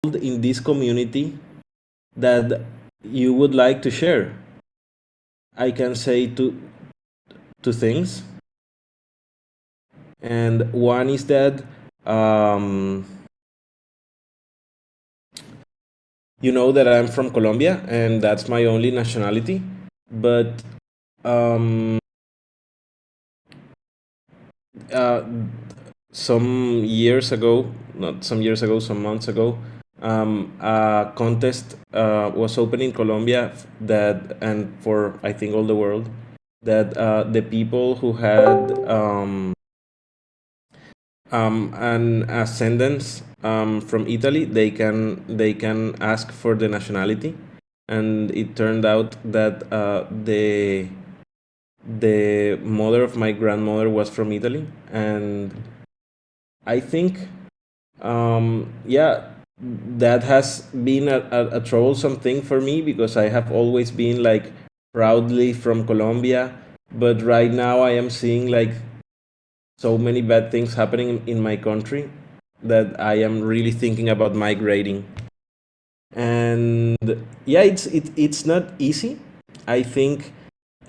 in this community that you would like to share? I can say two things, and one is that um, you know that I'm from Colombia, and that's my only nationality. But um, uh, some years ago, not some years ago, some months ago, a contest was open in Colombia that, and for I think all the world, that the people who had an ascendance from Italy, they can ask for the nationality, and it turned out that the mother of my grandmother was from Italy, and I think yeah, that has been a troublesome thing for me because I have always been like proudly from Colombia, but right now I am seeing like so many bad things happening in my country that I am really thinking about migrating. And yeah, it's not easy, I think.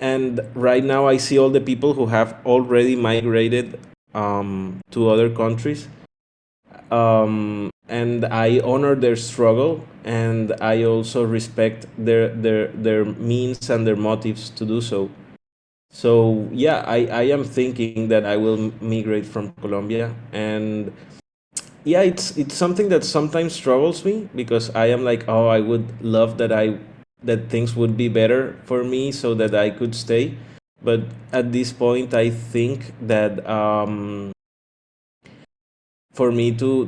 And right now I see all the people who have already migrated to other countries, and I honor their struggle, and I also respect their means and their motives to do so. So yeah, I am thinking that I will migrate from Colombia, and yeah, it's something that sometimes troubles me because I am like, oh, I would love that things would be better for me so that I could stay. But at this point, I think that for me to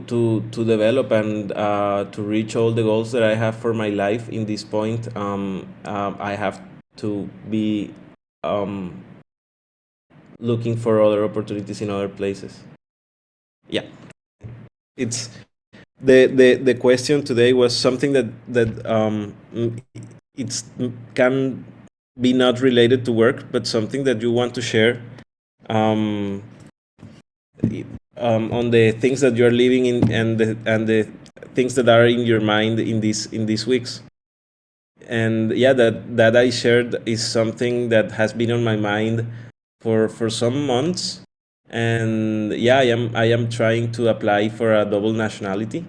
develop and to reach all the goals that I have for my life in this point, I have to be um, looking for other opportunities in other places. Yeah, it's the question today was something that it's can be not related to work, but something that you want to share um, on the things that you are living in, and the things that are in your mind in these weeks. And yeah, that I shared is something that has been on my mind for some months. And yeah, I am trying to apply for a double nationality.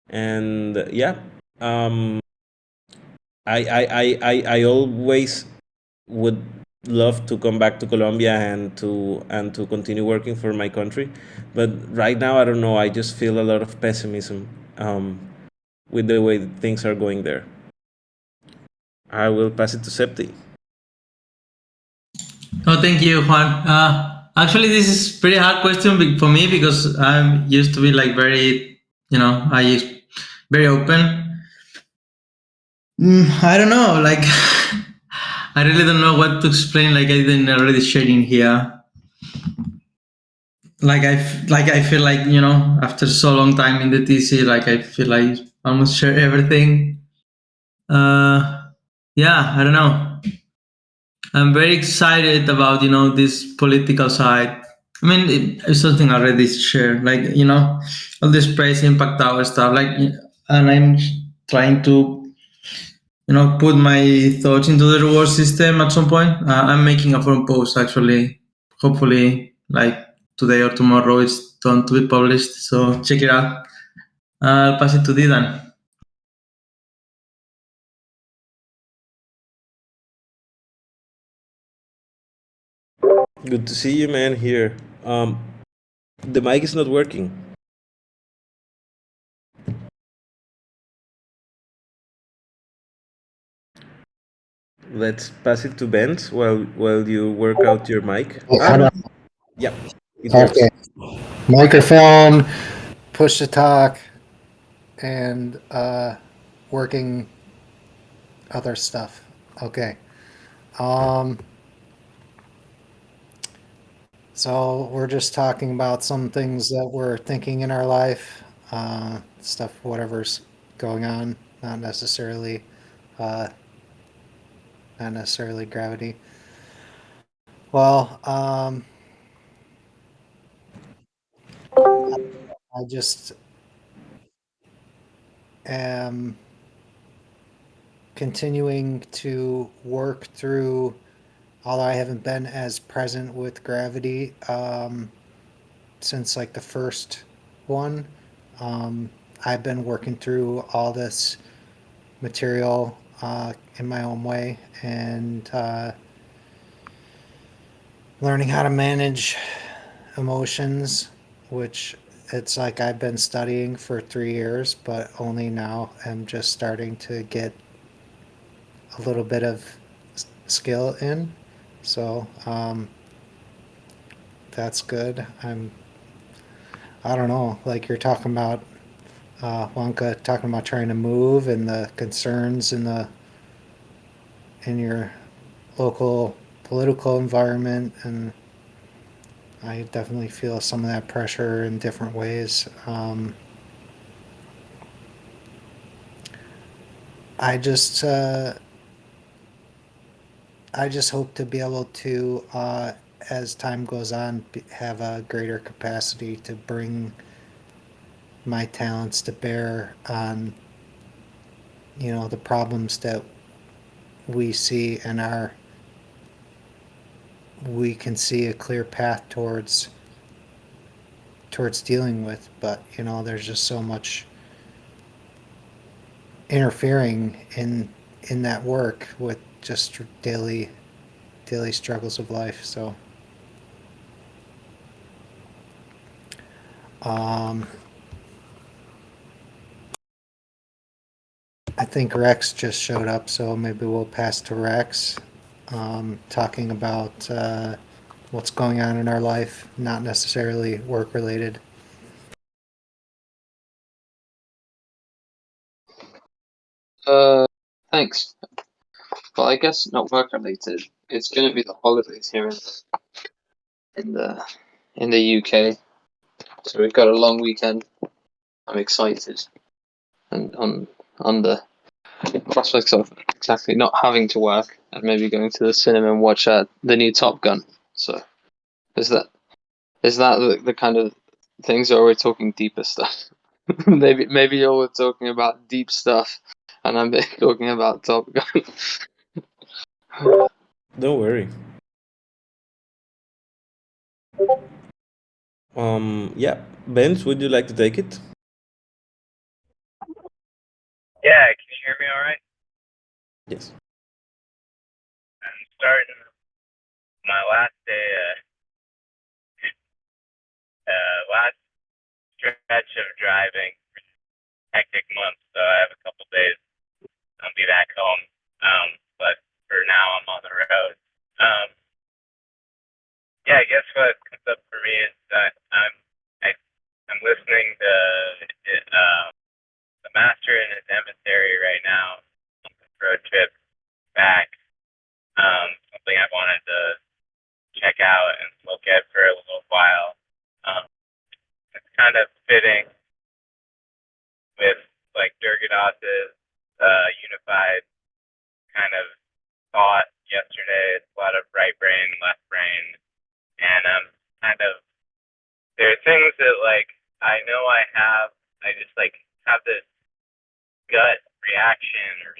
And yeah, um I always would love to come back to Colombia and to continue working for my country. But right now, I don't know. I just feel a lot of pessimism with the way things are going there. I will pass it to Septi. No, thank you, Juan. Actually, this is pretty hard question for me because I'm used to be like very, very open. I don't know, like I really don't know what to explain. Like I didn't already sharing here. Like I feel like after so long time in the TC, like I feel like almost share everything. Uh, yeah, I don't know. I'm very excited about this political side. I mean, it's something I already shared, like all this price impact our stuff, like, and I'm trying to put my thoughts into the reward system at some point. I'm making a forum post actually. Hopefully, like today or tomorrow, it's done to be published. So check it out. I'll pass it to Didan. Good to see you, man. Here, the mic is not working. Let's pass it to Benz while you work out your mic. Ah, How no. about, Yeah, it works. okay, microphone, push to talk, and working other stuff. Okay. Um, so we're just talking about some things that we're thinking in our life, stuff, whatever's going on, not necessarily, uh, not necessarily gravity. Well, I just am continuing to work through, although I haven't been as present with Gravity since like the first one. I've been working through all this material in my own way and learning how to manage emotions, which it's like I've been studying for 3 years, but only now I'm just starting to get a little bit of skill in. So that's good. I don't know, like you're talking about Wonka talking about trying to move and the concerns in your local political environment, and I definitely feel some of that pressure in different ways. I just I just hope to be able to, as time goes on, have a greater capacity to bring my talents to bear on, the problems that we see and we can see a clear path towards dealing with. But there's just so much interfering in that work with just daily struggles of life. So I think Rex just showed up, so maybe we'll pass to Rex, talking about what's going on in our life, not necessarily work related. Thanks. Well, I guess not work related. It's going to be the holidays here in the UK, so we've got a long weekend. I'm excited, and on the prospects of exactly not having to work and maybe going to the cinema and watch the new Top Gun. So is that the kind of things, or we're talking deeper stuff? maybe you were talking about deep stuff, and I'm talking about Top Gun. Don't worry. Yeah, Benz, would you like to take it? Yeah, can you hear me all right? Yes. I'm starting my last day, last stretch of driving. Hectic month, so I have a couple days. I'll be back home. But for now, I'm on the road. Yeah, I guess what comes up for me is that I'm listening to the Master and his Emissary right now on this road trip back. Something I wanted to check out and look at for a little while. It's kind of fitting with like Durgados's unified kind of thought yesterday. It's a lot of right brain, left brain, and kind of there are things that like I know I just like have this gut reaction or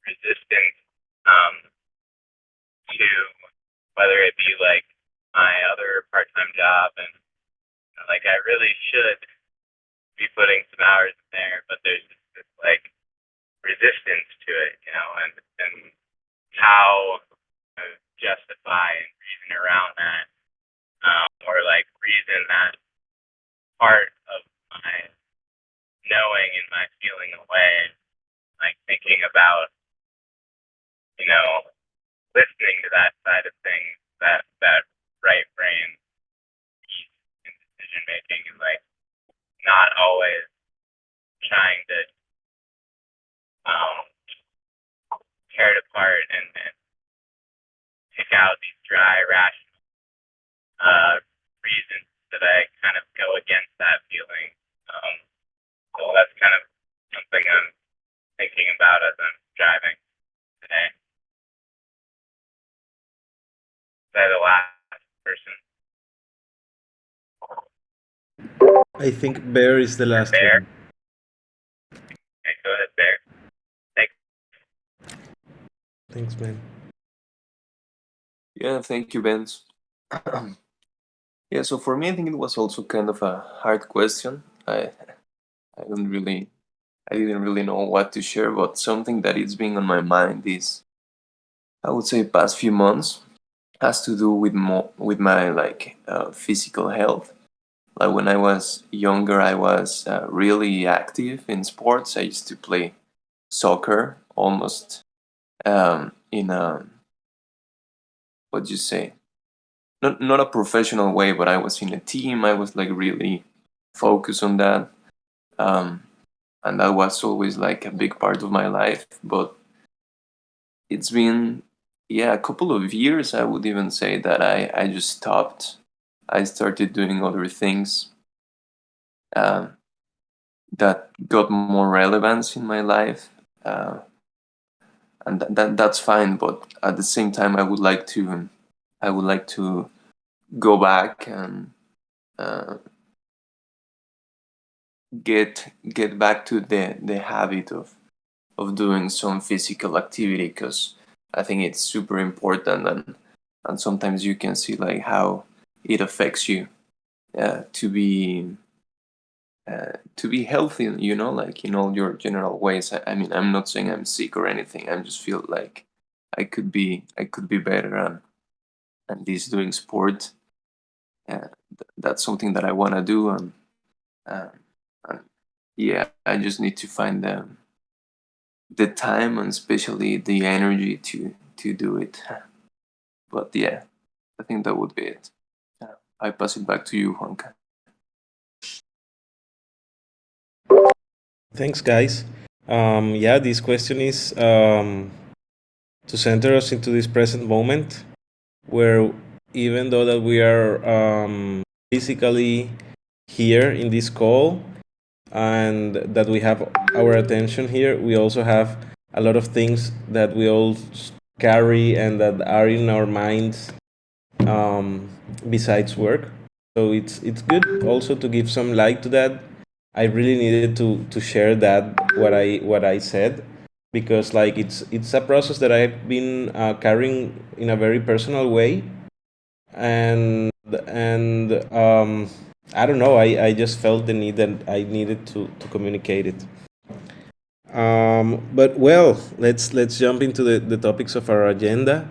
resistance to whether it be like my other part-time job, and like I really should be putting some hours in there, but there's just this like resistance to it, and how justify and reason around that, or like reason that part of my knowing and my feeling away, like thinking about, listening to that side of things, that right brain in decision making, and like not always trying to tear it apart and pick out these dry, rational reasons that I kind of go against that feeling. So that's kind of something I'm thinking about as I'm driving today. Is that the last person? I think Bear is the last Bear? one. go ahead there. Thanks, man. Yeah, thank you, Benz. Yeah, so for me, I think it was also kind of a hard question. I didn't really know what to share, but something that is being on my mind is, I would say, past few months has to do with with my physical health. Like when I was younger, I was really active in sports. I used to play soccer almost in a, what do you say, not a professional way, but I was in a team. I was like really focused on that, and that was always like a big part of my life. But it's been, yeah, a couple of years. I would even say that I just stopped. I started doing other things that got more relevance in my life, and that's fine. But at the same time, I would like to go back and get back to the habit of doing some physical activity, because I think it's super important, and sometimes you can see like how it affects you to be healthy, you know, like in all your general ways. I mean, I'm not saying I'm sick or anything. I just feel like I could be better, and this doing sport, that's something that I want to do, uh, and yeah, I just need to find the time and especially the energy to do it. But yeah, I think that would be it. I pass it back to you, Juanca. Thanks, guys. Yeah, this question is to center us into this present moment, where even though that we are physically here in this call and that we have our attention here, we also have a lot of things that we all carry and that are in our minds besides work. So it's good also to give some light to that. I really needed to share that what I said, because like it's a process that I've been carrying in a very personal way, and I don't know, I just felt the need that I needed to communicate it. But well, let's jump into the topics of our agenda.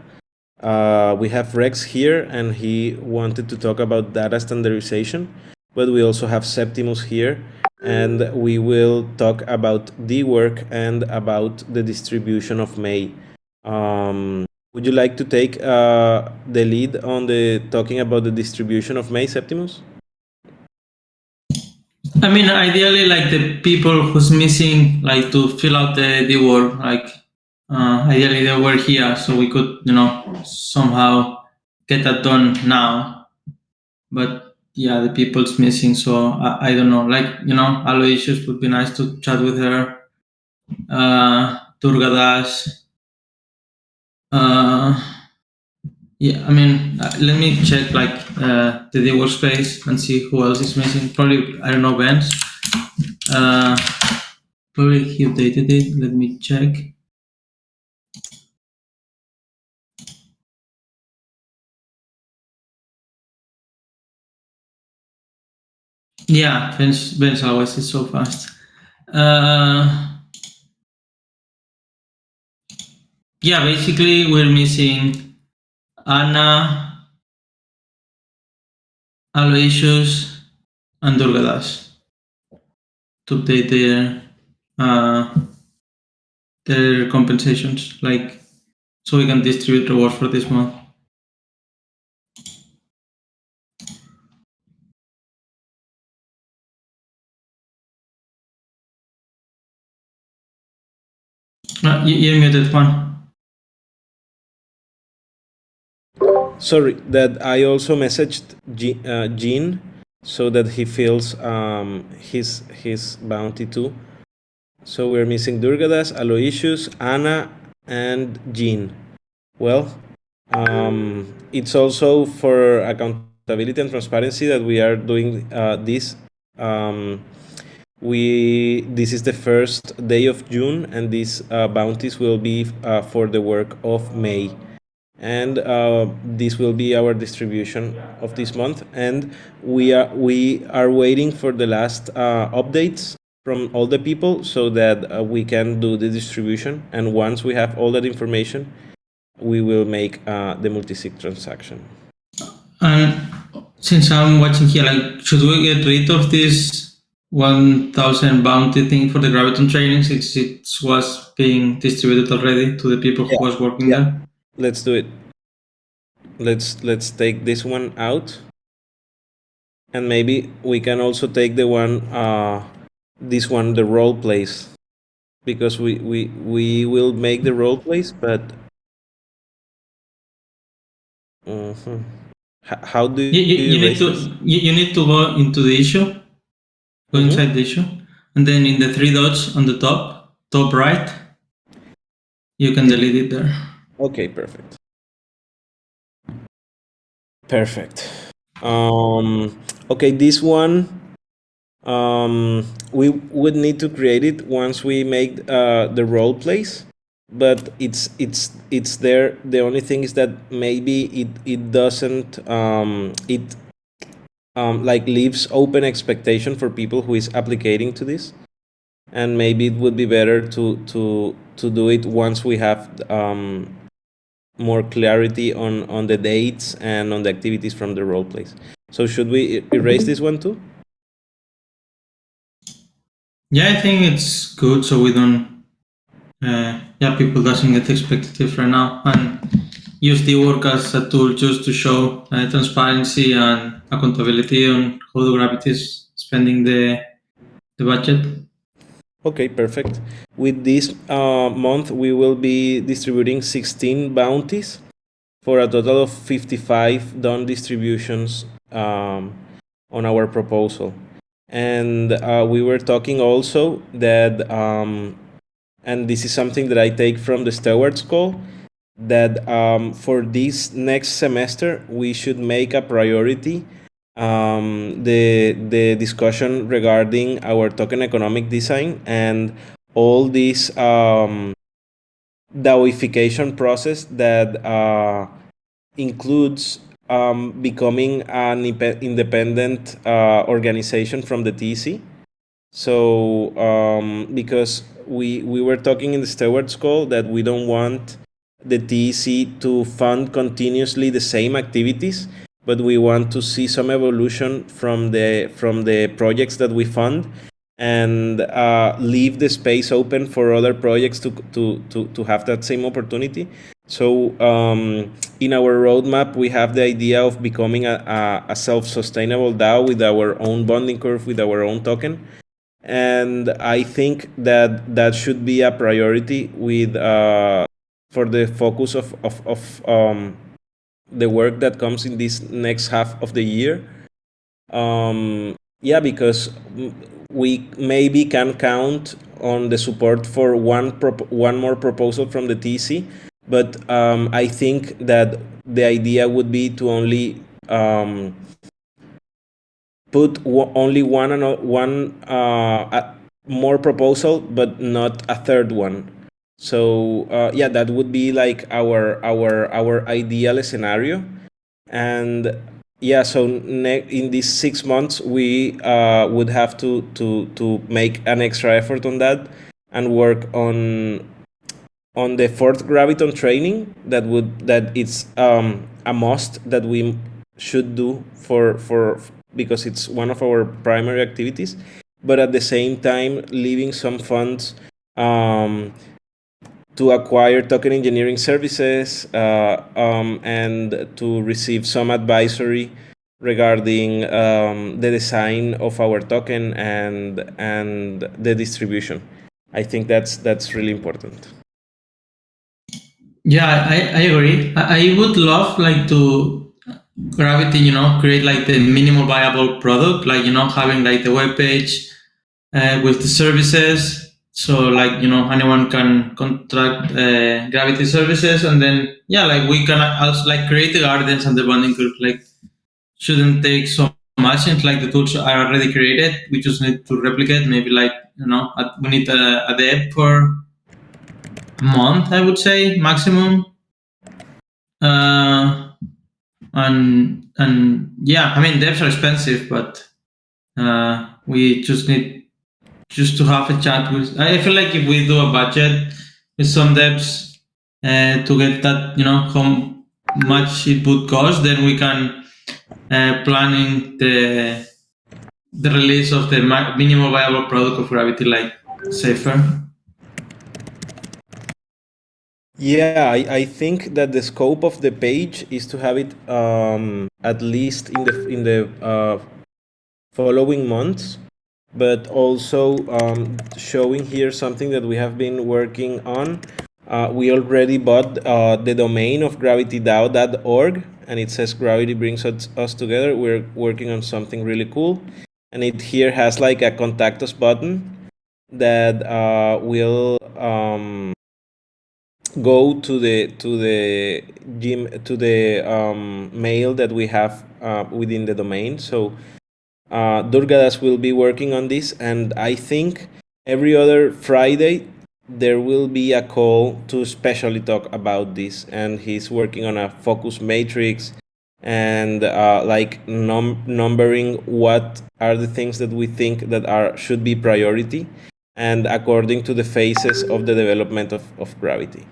We have Rex here, and he wanted to talk about data standardization, but we also have Septimus here, and we will talk about the work and about the distribution of May. Would you like to take the lead on the talking about the distribution of May, Septimus? I mean, ideally, like the people who's missing, like to fill out the work, like ideally they were here, so we could, somehow get that done now. But yeah, the people's missing, so I don't know. Like, Aloysius would be nice to chat with her. Durgadas. Yeah, I mean, let me check like the workspace and see who else is missing. Probably, I don't know, Ben's. Probably he updated it. Let me check. Yeah, Ben's always is so fast. Yeah, basically we're missing Anna, Aloysius, and Durgadas to update their compensations, like so we can distribute rewards for this month. You're muted, Juan. Sorry, that I also messaged Jean so that he feels his bounty too. So we're missing Durgadas, Aloysius, Anna, and Jean. Well, it's also for accountability and transparency that we are doing this. This is the first day of June, and these bounties will be for the work of May, and this will be our distribution of this month. And we are waiting for the last updates from all the people so that we can do the distribution. And once we have all that information, we will make the multi-sig transaction. And since I'm watching here, like, should we get rid of this 1,000 bounty thing for the Graviton training since it was being distributed already to the people who was working there? Let's do it. Let's take this one out, and maybe we can also take the one this one, the role plays, because we will make the role plays, but how do You need erase to this? you need to go into the issue, go inside the issue, and then in the three dots on the top right, you can delete it there. Okay, perfect. Okay, this one we would need to create it once we make the role plays, but it's there. The only thing is that maybe it doesn't like leaves open expectation for people who is applying to this, and maybe it would be better to do it once we have more clarity on the dates and on the activities from the role plays. So should we erase this one too? Yeah, I think it's good so we don't people doesn't get expectative right now, and use the work as a tool just to show transparency and accountability on how the Gravity is spending the budget. Okay, perfect. With this month, we will be distributing 16 bounties for a total of 55 done distributions on our proposal. And we were talking also that, and this is something that I take from the Steward's call, that for this next semester, we should make a priority the discussion regarding our token economic design and all this DAOification process that includes becoming an independent organization from the TC. So because we were talking in the Steward's call that we don't want the TC to fund continuously the same activities, but we want to see some evolution from the projects that we fund, and leave the space open for other projects to have that same opportunity. So in our roadmap, we have the idea of becoming a self-sustainable DAO with our own bonding curve, with our own token. And I think that should be a priority with for the focus of the work that comes in this next half of the year. Because we maybe can count on the support for one more proposal from the TC, but I think that the idea would be to only put only one more proposal, but not a third one. So that would be like our ideal scenario. And so in these 6 months, we would have to make an extra effort on that and work on the fourth Graviton training. That it's a must that we should do for because it's one of our primary activities, but at the same time leaving some funds to acquire token engineering services and to receive some advisory regarding the design of our token and the distribution. I think that's really important. Yeah, I agree. I would love like to Gravity, create like the minimal viable product, like having like the web page with the services. So like anyone can contract Gravity services, and then like we can also like create the gardens and the bonding curve. Like shouldn't take so machines, like the tools are already created. We just need to replicate. Maybe like we need a dev for a month, I would say maximum. And yeah, I mean devs are expensive, but we just need to have a chat with. I feel like if we do a budget with some devs to get that, how much it would cost, then we can planning the release of the minimum viable product of Gravity like safer. Yeah, I think that the scope of the page is to have it at least in the following months, but also showing here something that we have been working on. We already bought the domain of gravitydao.org, and it says Gravity brings us together. We're working on something really cool, and it here has like a contact us button that will go to the mail that we have within the domain. So Durgadas will be working on this, and I think every other Friday there will be a call to specially talk about this, and he's working on a focus matrix and like numbering what are the things that we think that should be priority, and according to the phases of the development of Gravity.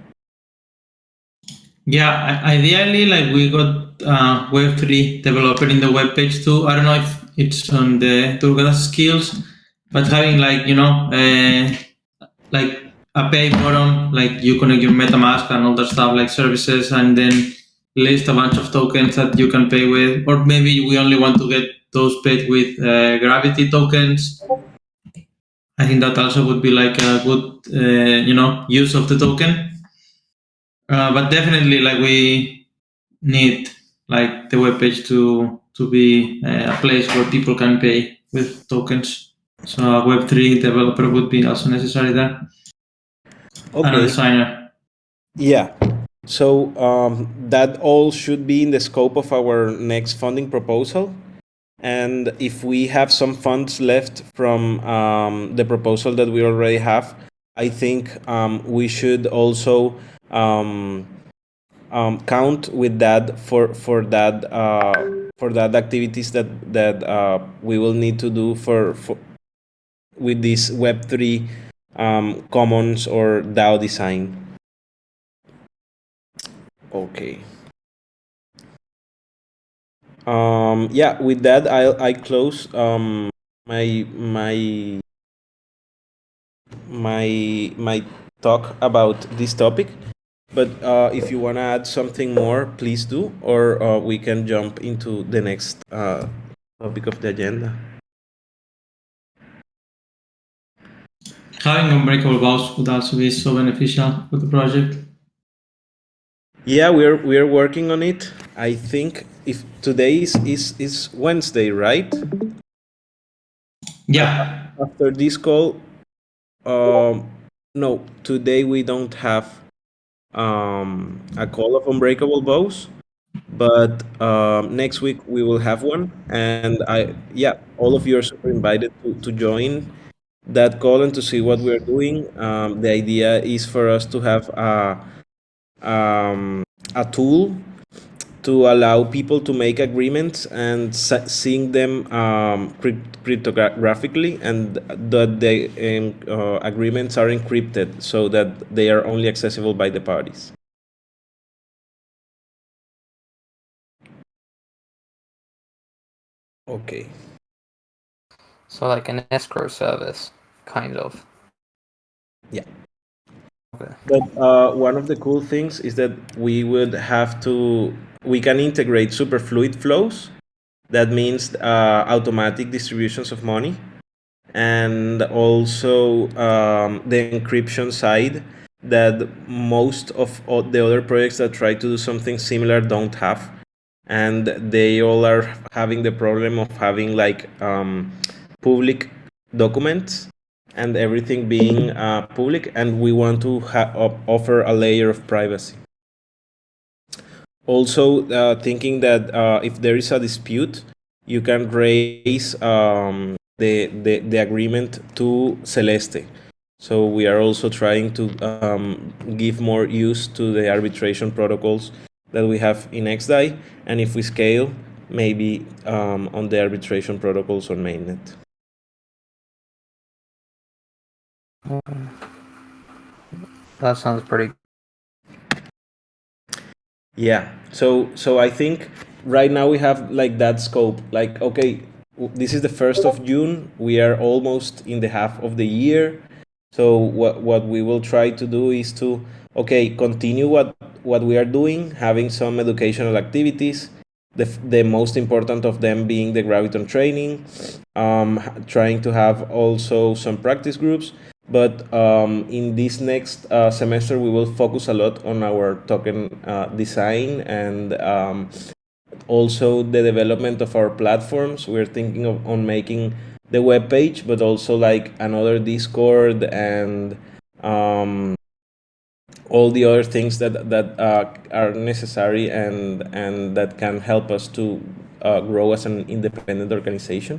Yeah, ideally, like we got Web3 developer in the web page too. I don't know if it's on the Durgadas skills, but having like like a pay button, like you connect your MetaMask and all that stuff, like services, and then list a bunch of tokens that you can pay with, or maybe we only want to get those paid with Gravity tokens. I think that also would be like a good use of the token. But definitely, like we need like the webpage to be a place where people can pay with tokens. So a Web3 developer would be also necessary there. And a Okay. designer. Yeah. So that all should be in the scope of our next funding proposal. And if we have some funds left from the proposal that we already have, I think we should also count with that for that activities that we will need to do for with this Web3 commons or DAO design. Okay. Yeah, with that I close my talk about this topic. But if you want to add something more, please do, or we can jump into the next topic of the agenda. Having unbreakable bows would also be so beneficial for the project. Yeah, we're working on it. I think if today is Wednesday, right? Yeah. After this call, no, today we don't have a call of unbreakable bows, but next week we will have one, and all of you are super invited to join that call and to see what we're doing. The idea is for us to have a tool to allow people to make agreements and seeing them cryptographically, and that the agreements are encrypted so that they are only accessible by the parties. Okay. So like an escrow service, kind of. Yeah. Okay. But one of the cool things is that we can integrate super fluid flows. That means automatic distributions of money, and also the encryption side that most of the other projects that try to do something similar don't have. And they all are having the problem of having like public documents and everything being public, and we want to offer a layer of privacy. Also, thinking that if there is a dispute, you can raise the agreement to Celeste. So we are also trying to give more use to the arbitration protocols that we have in XDAI, and if we scale, maybe on the arbitration protocols on mainnet. That sounds pretty. Yeah. So I think right now we have like that scope. Like, okay, this is the 1st of June. We are almost in the half of the year. So what we will try to do is to, okay, continue what we are doing, having some educational activities. The most important of them being the Graviton training, trying to have also some practice groups. But in this next semester, we will focus a lot on our token design and also the development of our platforms. We're thinking on making the web page, but also like another Discord and all the other things that are necessary and that can help us to grow as an independent organization.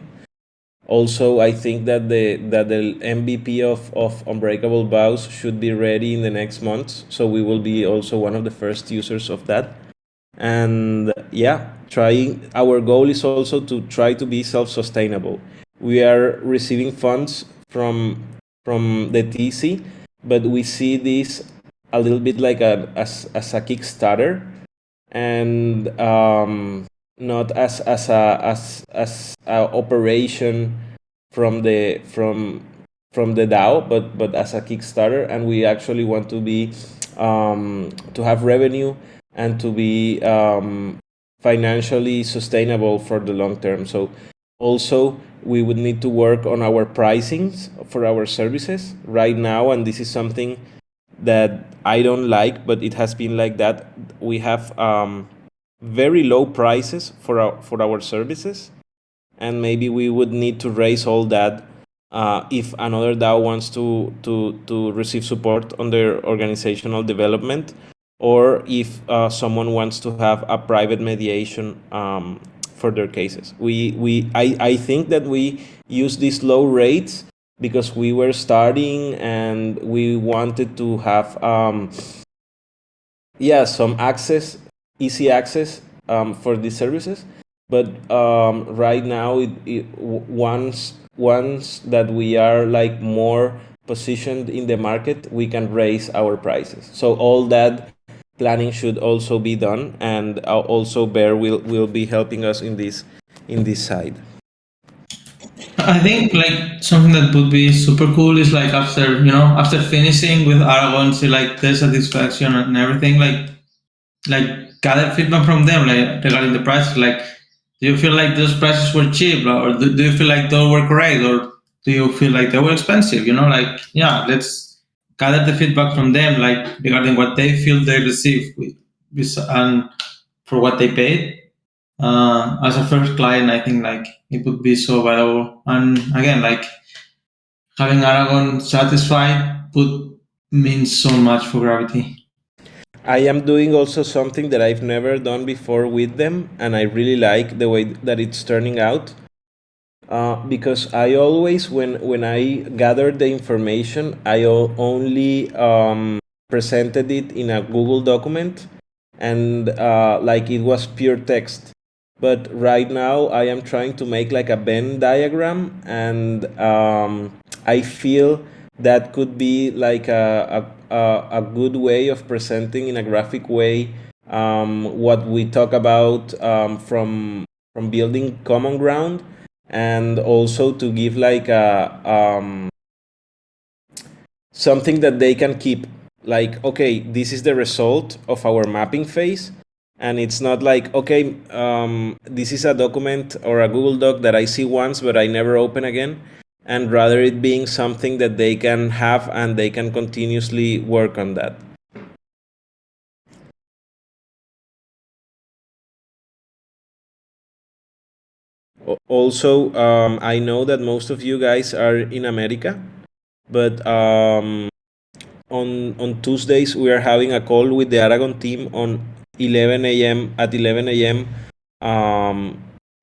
Also, I think that the MVP of Unbreakable Vows should be ready in the next months, so we will be also one of the first users of that. And yeah, trying our goal is also to try to be self-sustainable. We are receiving funds from the TC, but we see this a little bit like as a Kickstarter, and not as a operation from the DAO, but as a Kickstarter, and we actually want to be to have revenue and to be financially sustainable for the long term. So also we would need to work on our pricings for our services right now, and this is something that I don't like, but it has been like that. We have very low prices for our services, and maybe we would need to raise all that if another DAO wants to receive support on their organizational development, or if someone wants to have a private mediation for their cases. I think that we use these low rates because we were starting and we wanted to have some access, easy access for these services. But right now, once that we are like more positioned in the market, we can raise our prices. So all that planning should also be done, and also Bear will be helping us in this side. I think like something that would be super cool is like after finishing with Aragon, see like their satisfaction and everything, like gather feedback from them like regarding the prices. Like, do you feel like those prices were cheap, or do you feel like those were correct, or do you feel like they were expensive? Like, yeah, let's gather the feedback from them, like regarding what they feel they received and for what they paid. As a first client, I think like it would be so valuable. And again, like having Aragon satisfied would mean so much for Gravity. I am doing also something that I've never done before with them, and I really like the way that it's turning out. Because I always, when I gathered the information, I only presented it in a Google document, and like it was pure text. But right now, I am trying to make like a Venn diagram, and I feel that could be like a good way of presenting in a graphic way what we talk about from building common ground, and also to give like a something that they can keep, like, okay, this is the result of our mapping phase, and it's not like, okay, this is a document or a Google Doc that I see once but I never open again, and rather it being something that they can have and they can continuously work on that. Also, I know that most of you guys are in America, but on Tuesdays we are having a call with the Aragon team on 11 a.m. at 11 a.m.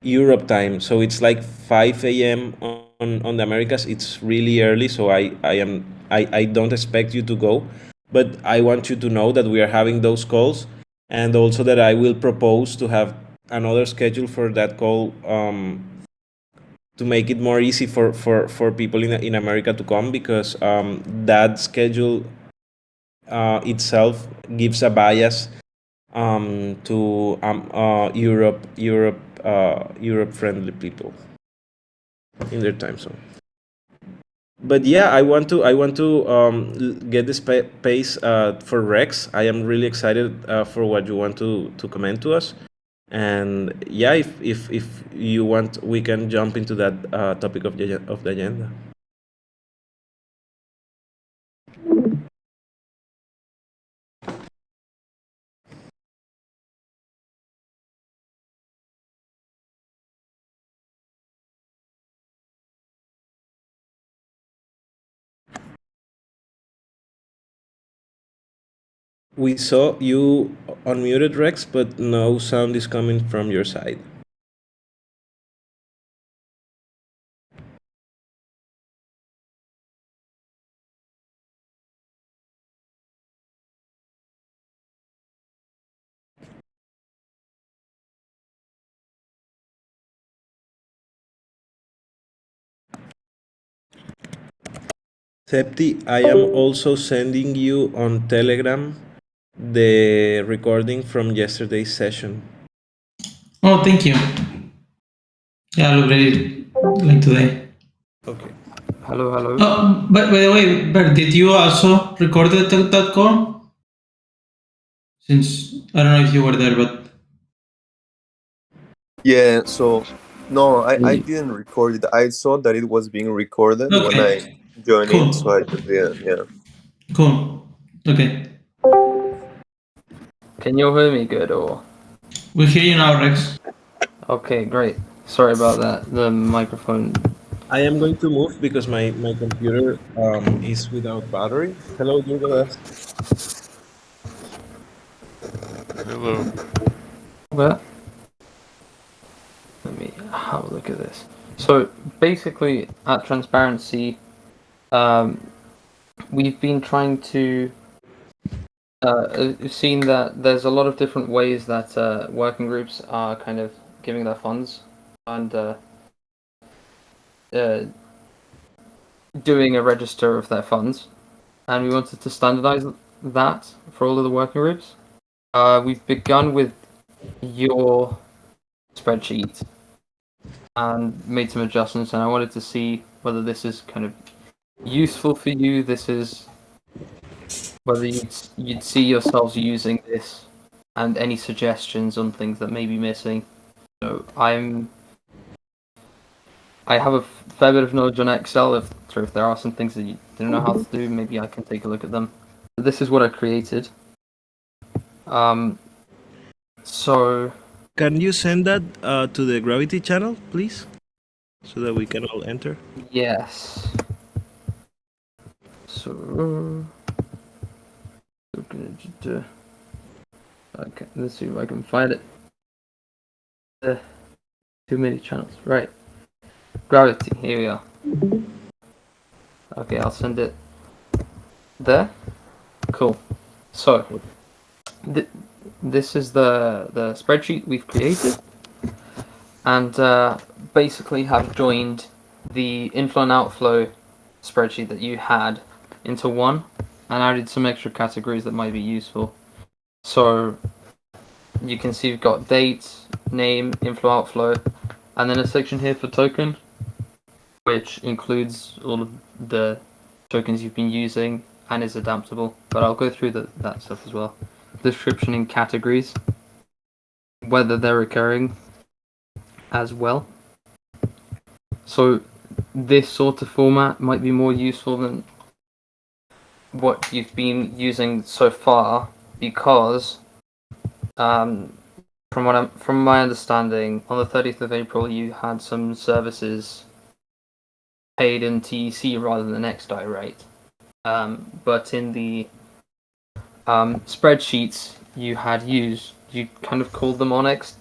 Europe time, so it's like 5 a.m. On the Americas. It's really early, so I don't expect you to go, but I want you to know that we are having those calls, and also that I will propose to have another schedule for that call, to make it more easy for people in America to come, because that schedule itself gives a bias to Europe friendly people in their time zone. But yeah, I want to get the space for Rex. I am really excited for what you want to comment to us. And yeah, if you want, we can jump into that topic of the agenda. We saw you unmuted, Rex, but no sound is coming from your side. Septi, I am also sending you on Telegram the recording from yesterday's session. Oh, thank you. Yeah, I look ready like today. Okay. Hello, hello. Oh, but by the way, Bert, did you also record that call? Since I don't know if you were there, but Yeah, so no, I didn't record it. I saw that it was being recorded when okay, I joined in, so cool, I just didn't. Yeah. cool, okay. Can you hear me good or? We hear you now, Rex. Okay, great. Sorry about that. The microphone. I am going to move because my computer is without battery. Hello, you're the best. Hello. Where? Let me have a look at this. So basically, at Transparency, we've been trying to seen that there's a lot of different ways that working groups are kind of giving their funds and doing a register of their funds, and we wanted to standardize that for all of the working groups. We've begun with your spreadsheet and made some adjustments, and I wanted to see whether this is kind of useful for you. This is whether you'd see yourselves using this, and any suggestions on things that may be missing. So I have a fair bit of knowledge on Excel. If there are some things that you don't know how to do, maybe I can take a look at them. This is what I created. So Can you send that to the Gravity channel, please, so that we can all enter? yes. So we're gonna just, okay, let's see if I can find it. Too many channels, right? Gravity. Here we are. Okay, I'll send it there. Cool. So this is the spreadsheet we've created, and basically have joined the inflow and outflow spreadsheet that you had into one, and added some extra categories that might be useful. So you can see you've got date, name, inflow, outflow, and then a section here for token, which includes all of the tokens you've been using and is adaptable. But I'll go through that stuff as well. Description in categories, whether they're recurring as well. So this sort of format might be more useful than what you've been using so far, because from my understanding, on the 30th of April you had some services paid in TEC rather than XDAI rate. But in the spreadsheets you kind of called them on as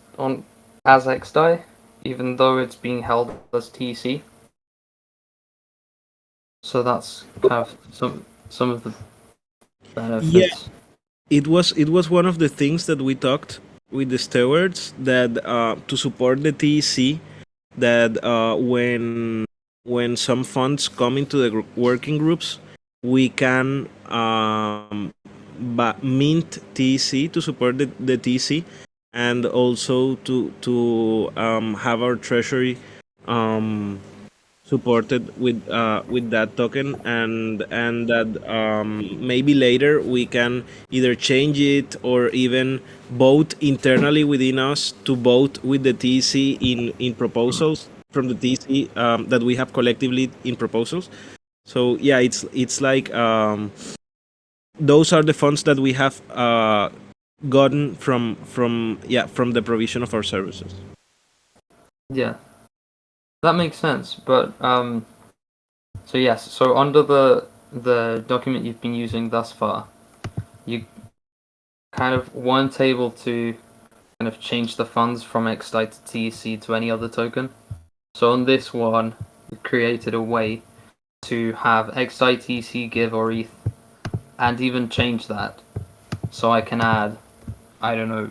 XDAI. even though it's being held as TC. So that's kind of some of the benefits. It was one of the things that we talked with the stewards, that to support the TEC, that when some funds come into the working groups, we can mint TEC to support the TEC, and also to have our treasury supported with that token, and that maybe later we can either change it or even vote internally within us to vote with the TC in proposals from the TC that we have collectively in proposals. So yeah, it's like those are the funds that we have gotten from the provision of our services. Yeah, that makes sense. But so yes, so under the document you've been using thus far, you kind of weren't able to kind of change the funds from XDAI to TEC to any other token. So on this one, we created a way to have XDAI, TEC, Give, or ETH, and even change that. So I can add, I don't know,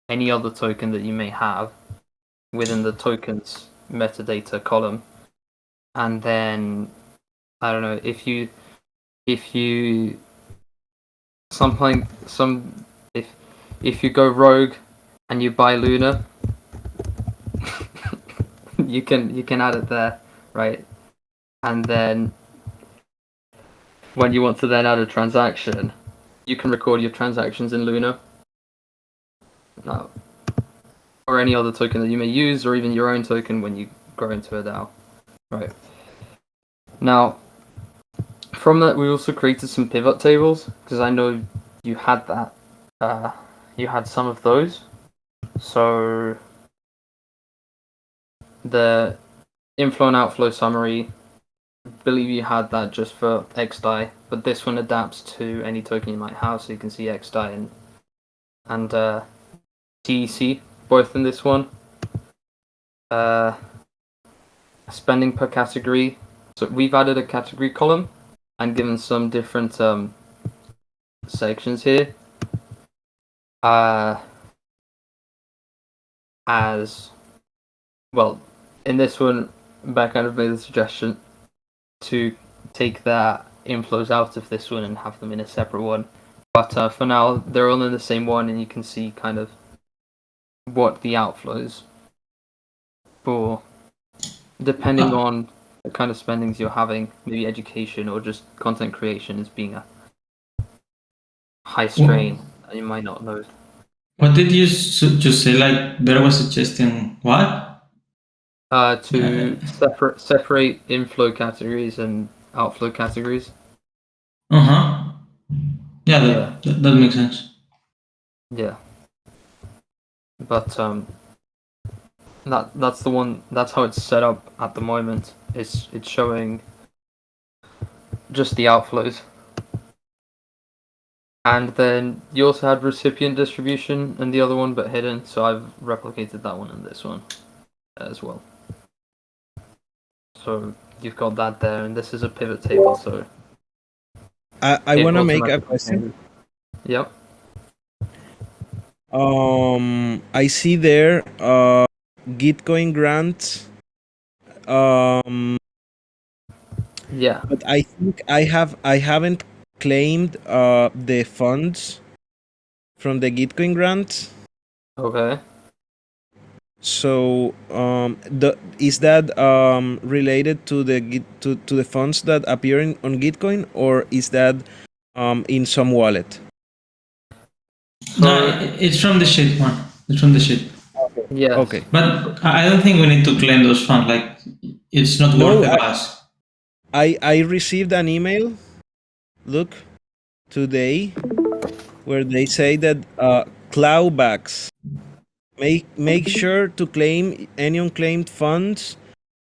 any other token that you may have within the tokens metadata column. And then, I don't know, if you if you go rogue and you buy Luna, you can add it there, right? And then when you want to then add a transaction, you can record your transactions in Luna. Or any other token that you may use, or even your own token when you grow into a DAO. Right. Now, from that, we also created some pivot tables, because I know you had that. You had some of those. So the inflow and outflow summary, I believe you had that just for XDAI, but this one adapts to any token you might have, so you can see XDAI and TEC both in this one. Spending per category. So we've added a category column and given some different sections here. As well, in this one, Beck kind of made the suggestion to take the inflows out of this one and have them in a separate one. But for now, they're all in the same one, and you can see kind of what the outflows for, depending on the kind of spendings you're having, maybe education or just content creation as being a high strain that you might not know. What did you just say? Like, there was suggesting what? To separate inflow categories and outflow categories. Uh-huh. Yeah, that makes sense. Yeah. But that's the one. That's how it's set up at the moment. It's showing just the outflows, and then you also had recipient distribution and the other one, but hidden. So I've replicated that one in this one as well. So you've got that there, and this is a pivot table. So I want to make a question. Yep. I see there Gitcoin grants. Yeah. But I think I haven't claimed the funds from the Gitcoin grant. Okay. So is that related to the funds that appear on Gitcoin, or is that in some wallet? No, it's from the shit one. It's from the shit. Yeah. Okay. But I don't think we need to claim those funds. Like, it's not worth the gas. I received an email, look, today, where they say that clawbacks. Make sure to claim any unclaimed funds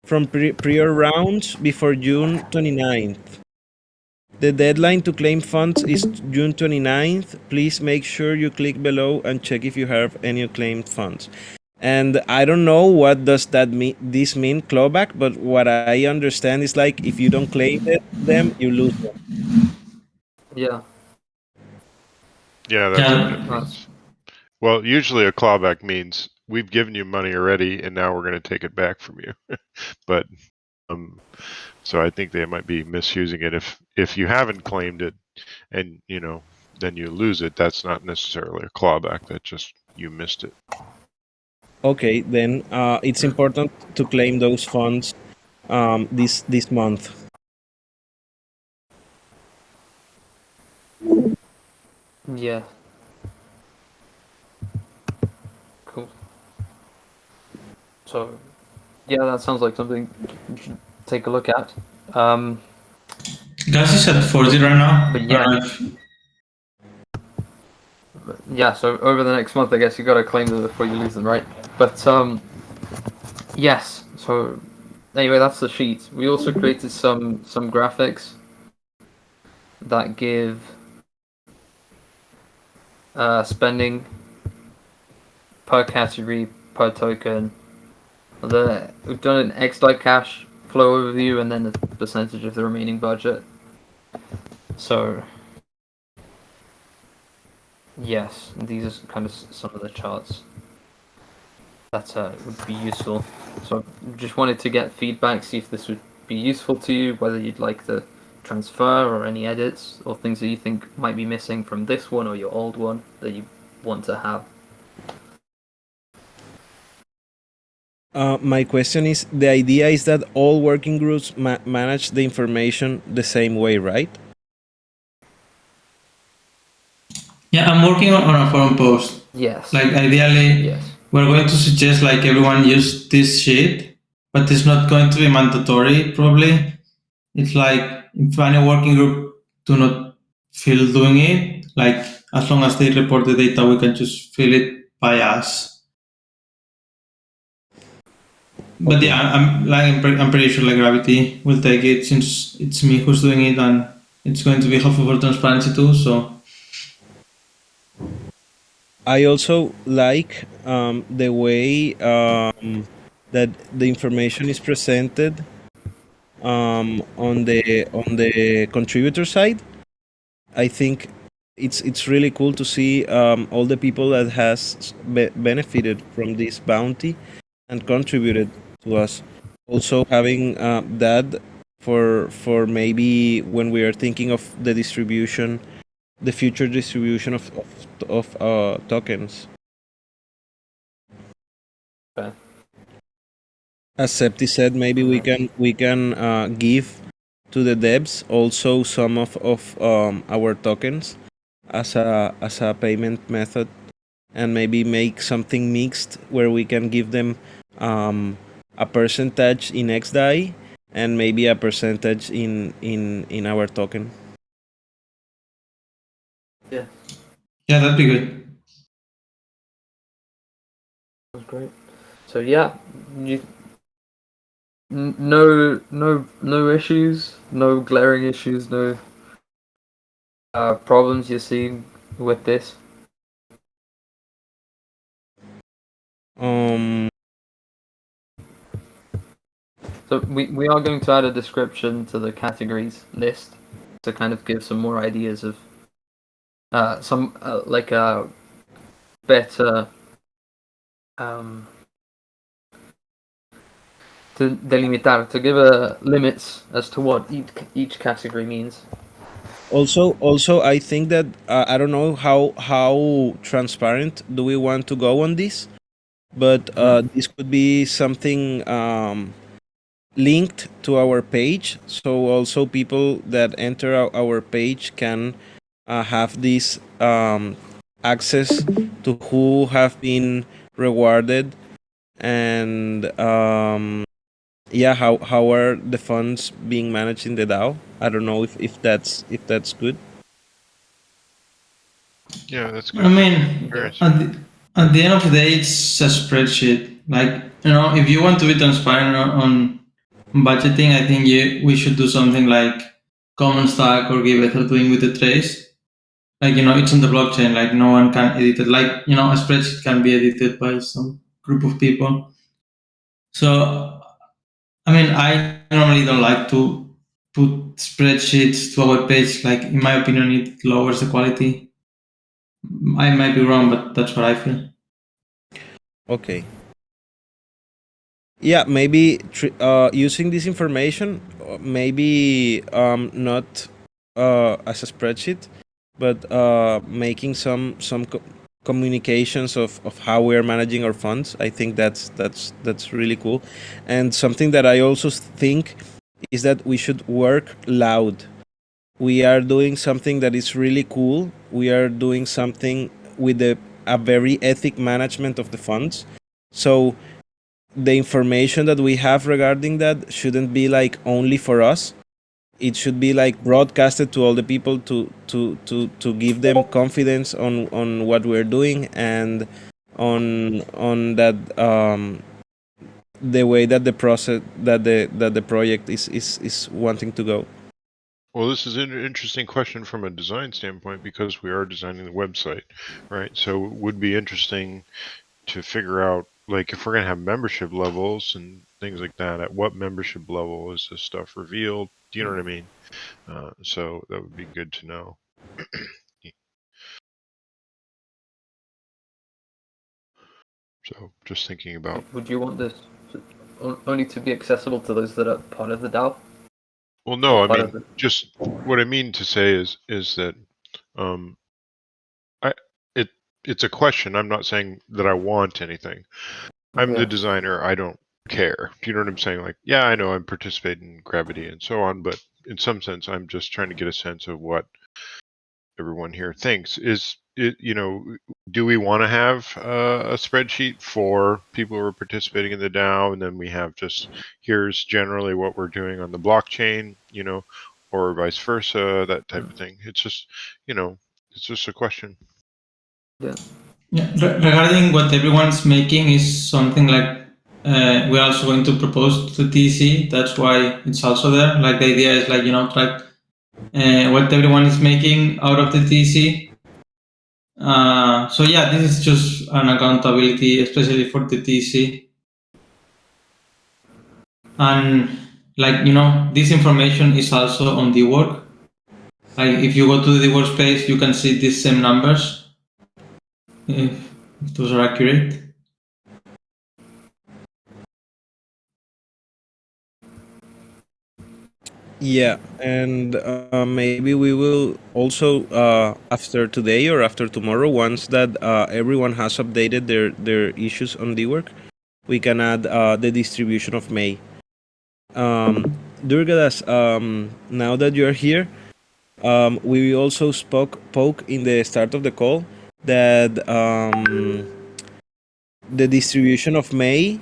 from prior rounds before June 29th. The deadline to claim funds is June 29th. Please make sure you click below and check if you have any unclaimed funds. And I don't know what does that mean. This mean clawback, but what I understand is like if you don't claim them, you lose them. Yeah. Yeah, that's what it Yeah, means. Well, usually a clawback means we've given you money already, and now we're going to take it back from you. But so I think they might be misusing it. If you haven't claimed it, and then you lose it, that's not necessarily a clawback. That's just you missed it. Okay, then it's important to claim those funds this month. Yeah. Cool. So, yeah, that sounds like something you should take a look at. gas is at 40 right now. But yeah. Yeah, so over the next month, I guess you got to claim them before you lose them, right? But yes. So anyway, that's the sheet. We also created some graphics that give spending per category per token. We've done an XDAI cash flow overview and then the percentage of the remaining budget. So yes, these are kind of some of the charts that would be useful. So just wanted to get feedback, see if this would be useful to you, whether you'd like to transfer or any edits or things that you think might be missing from this one or your old one that you want to have. My question is, the idea is that all working groups manage the information the same way, right? Yeah, I'm working on a forum post. Yes. Like ideally, Yes. we're going to suggest like everyone use this sheet, but it's not going to be mandatory probably. It's like if any working group do not feel doing it, like as long as they report the data, we can just fill it by us. But Okay. yeah, I'm pretty sure like Gravity will take it since it's me who's doing it, and it's going to be helpful for transparency too. So I also like the way that the information is presented on the contributor side. I think it's really cool to see all the people that has benefited from this bounty and contributed to us. Also having that for maybe when we are thinking of the distribution, the future distribution of tokens. Okay. As Septi said, maybe we can give to the devs also some of our tokens as a payment method, and maybe make something mixed where we can give them a percentage in XDAI and maybe a percentage in our token. Yeah. yeah, that'd be good. That's great. So yeah, no issues, no glaring issues, no problems you're seeing with this. So we are going to add a description to the categories list to kind of give some more ideas of some like a better to delimitar, to give limits as to what each category means. Also, I think that I don't know how transparent do we want to go on this, but this could be something linked to our page, so also people that enter our page can have this access to who have been rewarded, and yeah, how are the funds being managed in the DAO. I don't know if that's good. Yeah, that's good. I mean, Great. at the end of the day, it's a spreadsheet. Like if you want to be transparent on budgeting, I think we should do something like Common Stack or Giveth are doing with the trace. Like it's on the blockchain. Like no one can edit it. Like a spreadsheet can be edited by some group of people. So, I mean, I normally don't like to put spreadsheets to a web page. Like, in my opinion, it lowers the quality. I might be wrong, but that's what I feel. Okay. Yeah, maybe using this information, maybe not as a spreadsheet, but making some communications of how we're managing our funds. I think that's really cool, and something that I also think is that we should work loud. We are doing something that is really cool. We are doing something with a very ethic management of the funds. So the information that we have regarding that shouldn't be like only for us. It should be like broadcasted to all the people to give them confidence on what we're doing and on that the way that the process that the project is wanting to go. Well, this is an interesting question from a design standpoint because we are designing the website, right? So it would be interesting to figure out, like, if we're going to have membership levels and things like that, at what membership level is this stuff revealed? Do you know what I mean? So that would be good to know. So just thinking about. Would you want this only to be accessible to those that are part of the DAO? Well, no, I Part mean, of the- just what I mean to say is that it's a question. I'm not saying that I want anything. I'm the designer. I don't care. Do you know what I'm saying? Like, yeah, I know I'm participating in Gravity and so on, but in some sense, I'm just trying to get a sense of what everyone here thinks. Is it, do we want to have a spreadsheet for people who are participating in the DAO, and then we have just here's generally what we're doing on the blockchain, or vice versa, that type of thing. It's just, it's just a question. Yeah. Regarding what everyone's making is something like we're also going to propose to TC. That's why it's also there. Like the idea is like, track what everyone is making out of the TC. So yeah, this is just an accountability, especially for the TC. And like, this information is also on the work. Like if you go to the workspace, you can see these same numbers. If those are accurate. Yeah, and maybe we will also after today or after tomorrow, once that everyone has updated their issues on the work, we can add the distribution of May. Durgadas, now that you're here, we also spoke in the start of the call that the distribution of May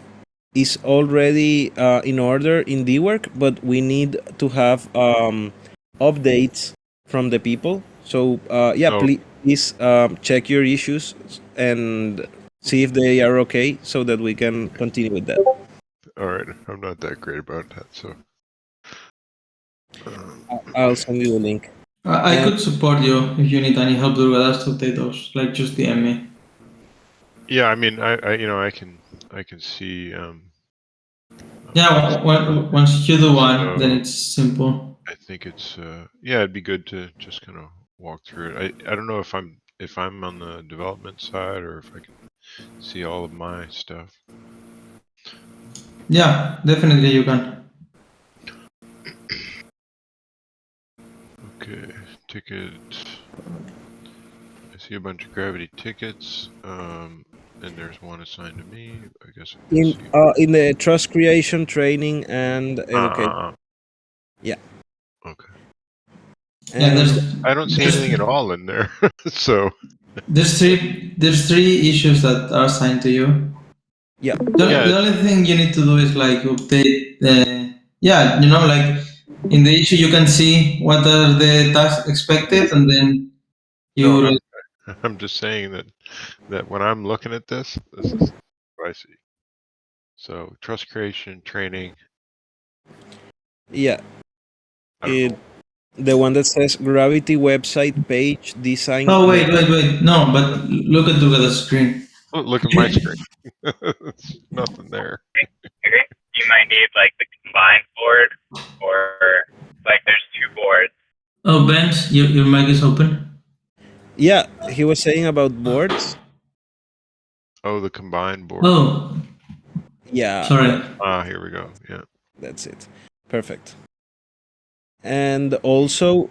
is already in order in the work, but we need to have updates from the people. So yeah, Oh. please check your issues and see if they are okay, so that we can continue with that. All right, I'm not that great about that, so. I'll send you the link. I could support you if you need any help, Durgadas, to update those. Like just DM me. Yeah, I mean, I can see. Yeah, once you do one, So- then it's simple. I think it's yeah, it'd be good to just kind of walk through it. I don't know if I'm on the development side or if I can see all of my stuff. Yeah, definitely you can. Okay, ticket. I see a bunch of Gravity tickets. And there's one assigned to me. I guess I can see. In the trust creation, training, and education. Yeah. Okay. Yeah, I don't see anything at all in there. So there's three issues that are assigned to you. Yeah. The only thing you need to do is like update the like in the issue you can see what are the tasks expected, and then you. No, I'm just saying that when I'm looking at this is what I see. So trust creation, training. Yeah. The one that says Gravity website page design. Oh wait! No, but look at the screen. Look at my screen. There's nothing there. You might need like the combined board, or like there's two boards. Oh, Benz, your mic is open. Yeah, he was saying about boards. Oh, the combined board. Oh, Yeah, sorry. Here we go. Yeah. that's it. Perfect. And also,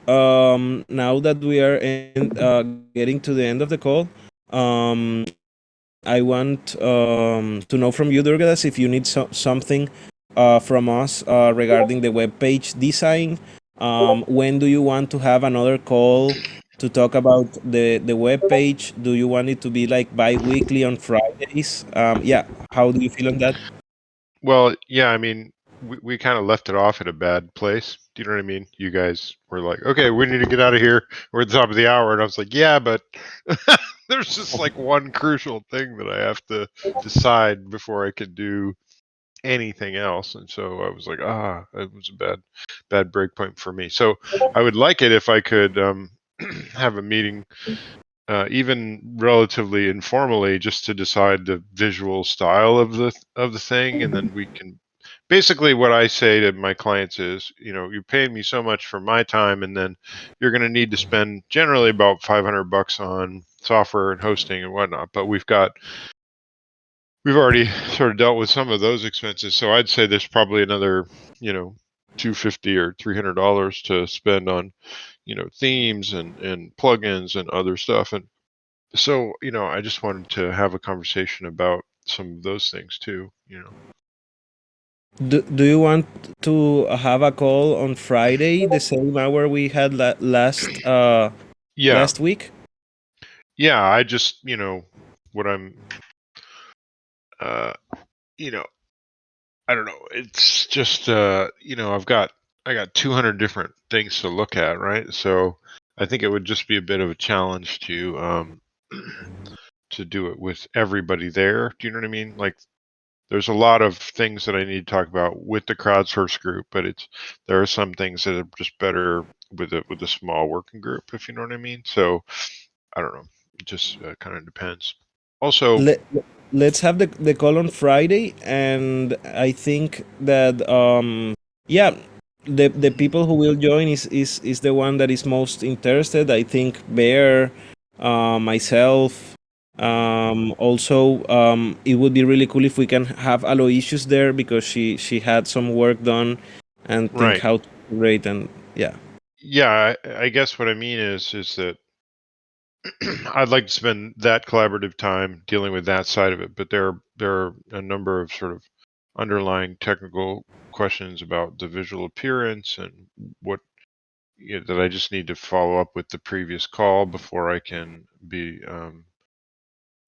now that we are getting to the end of the call, I want to know from you, Durgadas, if you need something from us regarding the web page design. When do you want to have another call to talk about the web page? Do you want it to be like bi-weekly on Fridays? Yeah, how do you feel on that? Well, yeah, I mean, we kind of left it off at a bad place. Do you know what I mean? You guys were like, okay, we need to get out of here. We're at the top of the hour. And I was like, yeah, but there's just like one crucial thing that I have to decide before I can do anything else. And so I was like, it was a bad break point for me. So I would like it if I could have a meeting, even relatively informally, just to decide the visual style of the thing, and then we can. Basically, what I say to my clients is, you're paying me so much for my time, and then you're going to need to spend generally about $500 on software and hosting and whatnot. But we've already sort of dealt with some of those expenses, so I'd say there's probably another, $250 or $300 to spend on, themes and plugins and other stuff. And so, I just wanted to have a conversation about some of those things too, Do you want to have a call on Friday, the same hour we had last Yeah. last week? Yeah, I just, what I'm, I don't know. It's just, I got 200 different things to look at, right? So I think it would just be a bit of a challenge to do it with everybody there. Do you know what I mean? Like, there's a lot of things that I need to talk about with the crowdsource group, but there are some things that are just better with a small working group, if you know what I mean. So I don't know. It just kind of depends. Also, Let's have the call on Friday, and I think that yeah, the people who will join is the one that is most interested. I think Bear, myself. Also, it would be really cool if we can have Aloysius there, because she had some work done and think right. how to rate. And yeah. Yeah, I guess what I mean is that I'd like to spend that collaborative time dealing with that side of it, but there are a number of sort of underlying technical questions about the visual appearance and what that I just need to follow up with the previous call before I can be.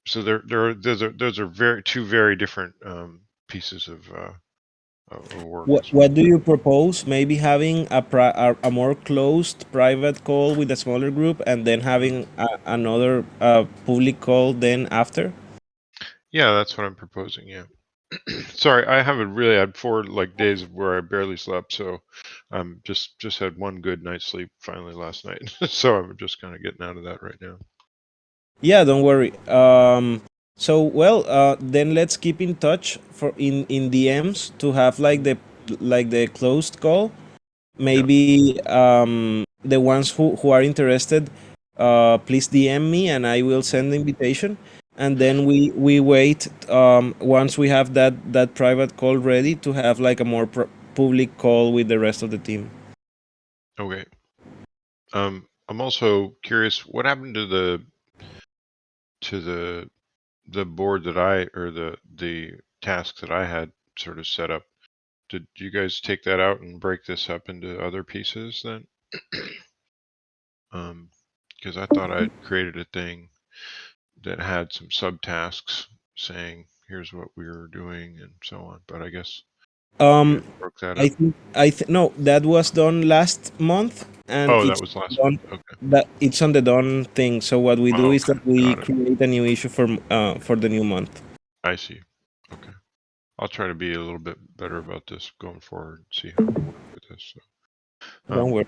So those are two very different pieces of work. What do you propose? Maybe having a more closed private call with a smaller group, and then having another public call then after? Yeah, that's what I'm proposing. Yeah. Sorry, I haven't really had 4 days where I barely slept, so just had one good night's sleep finally last night. So I'm just kind of getting out of that right now. Yeah, don't worry. So well, then let's keep in touch for in DMs to have like the closed call. Maybe the ones who are interested, please DM me and I will send the invitation. And then we wait, once we have that private call ready, to have like a more public call with the rest of the team. Okay. I'm also curious, what happened to the board that or the tasks that I had sort of set up? Did you guys take that out and break this up into other pieces then? Because I thought I created a thing that had some subtasks saying here's what we were doing and so on, but I guess you broke that up. I think no, that was done last month, and Oh, that it's was last done. month. Okay. That it's on the done thing. So what we do is Okay. that we Got it. create a new issue for the new month. I see. Okay. I'll try to be a little bit better about this going forward and see how we work with this. So, Don't worry.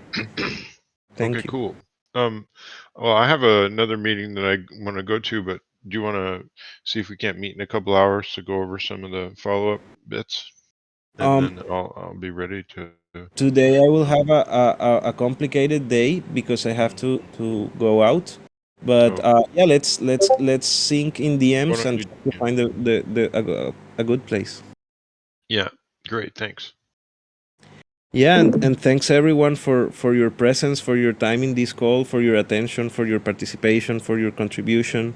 Thank okay, you. cool. Well, I have another meeting that I want to go to, but do you want to see if we can't meet in a couple hours to go over some of the follow-up bits? And then I'll be ready to. Today I will have a complicated day because I have to go out. But yeah, let's sync in DMs and try to find a good place. Yeah, great, thanks. Yeah, and thanks everyone for your presence, for your time in this call, for your attention, for your participation, for your contribution.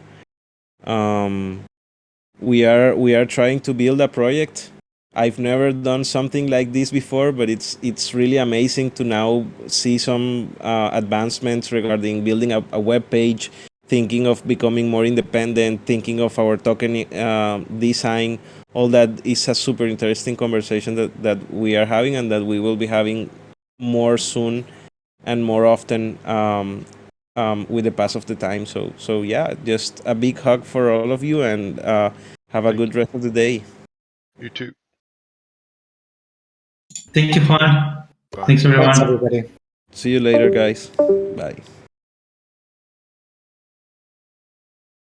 We are trying to build a project. I've never done something like this before, but it's really amazing to now see some advancements regarding building a web page, thinking of becoming more independent, thinking of our token design. All that is a super interesting conversation that we are having and that we will be having more soon and more often with the pass of the time. So yeah, just a big hug for all of you and have a good rest of the day. You too. Thank you, Juan. Bye. Thanks, everyone. Thanks, everybody. See you later, guys. Bye.